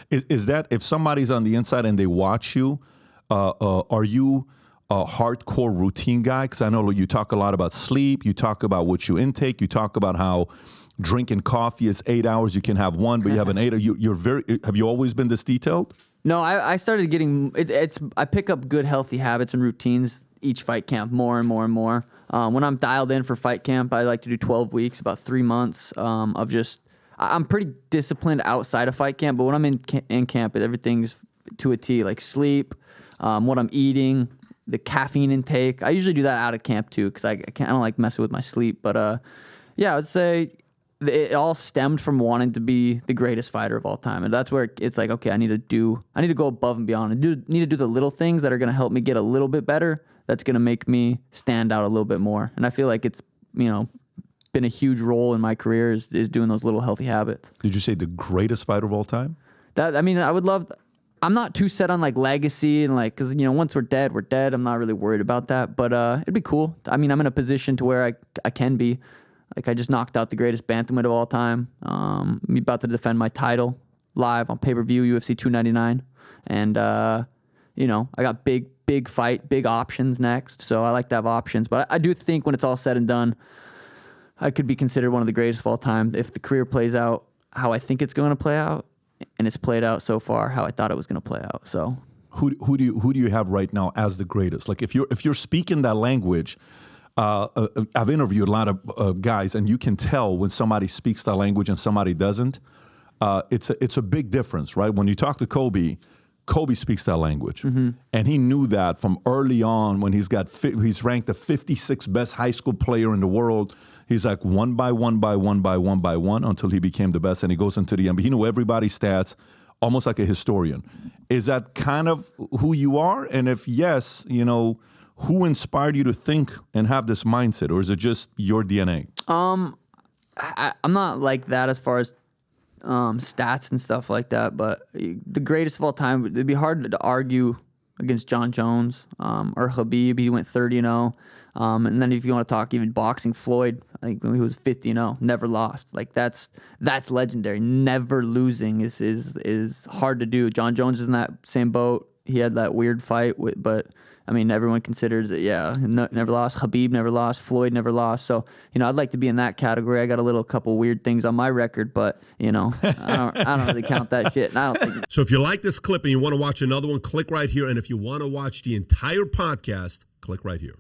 Is that if somebody's on the inside and they watch you, are you a hardcore routine guy? Because I know you talk a lot about sleep. You talk about what you intake. You talk about how drinking coffee is 8 hours. You can have one, but you have an 8. You're very. Have you always been this detailed? No, I started getting I pick up good healthy habits and routines each fight camp more and more and more. When I'm dialed in for fight camp, I like to do 12 weeks, about 3 months of just. I'm pretty disciplined outside of fight camp, but when I'm in camp, everything's to a T, like sleep, what I'm eating, the caffeine intake. I usually do that out of camp too, because I don't like messing with my sleep. But yeah, I would say it all stemmed from wanting to be the greatest fighter of all time, and that's where it's like, okay, I need to go above and beyond, and need to do the little things that are going to help me get a little bit better. That's going to make me stand out a little bit more, and I feel like it's been a huge role in my career is doing those little healthy habits. Did you say the greatest fighter of all time? I would love. I'm not too set on like legacy and like, because once we're dead, we're dead. I'm not really worried about that, but it'd be cool. I'm in a position to where I can be. Like I just knocked out the greatest bantamweight of all time. I'm about to defend my title live on pay-per-view, UFC 299, and I got big fight, big options next. So I like to have options, but I do think when it's all said and done, I could be considered one of the greatest of all time if the career plays out how I think it's going to play out, and it's played out so far how I thought it was going to play out. So who do you have right now as the greatest? Like if you're speaking that language, I've interviewed a lot of guys, and you can tell when somebody speaks that language and somebody doesn't. It's a big difference, right? When you talk to Kobe speaks that language, and he knew that from early on when he's ranked the 56th best high school player in the world. He's like one by one until he became the best, and he goes into the NBA. He knew everybody's stats, almost like a historian. Is that kind of who you are? And if yes, who inspired you to think and have this mindset, or is it just your DNA? I'm not like that as far as stats and stuff like that, but the greatest of all time, it'd be hard to argue against John Jones or Khabib. He went 30-0. And then if you want to talk even boxing, Floyd, I think when he was 50-0, never lost. Like that's legendary. Never losing is hard to do. John Jones is in that same boat. He had that weird fight, but everyone considers it. Yeah, never lost. Khabib never lost. Floyd never lost. So I'd like to be in that category. I got a couple weird things on my record, but I don't really count that shit. And I don't think. So if you like this clip and you want to watch another one, click right here. And if you want to watch the entire podcast, click right here.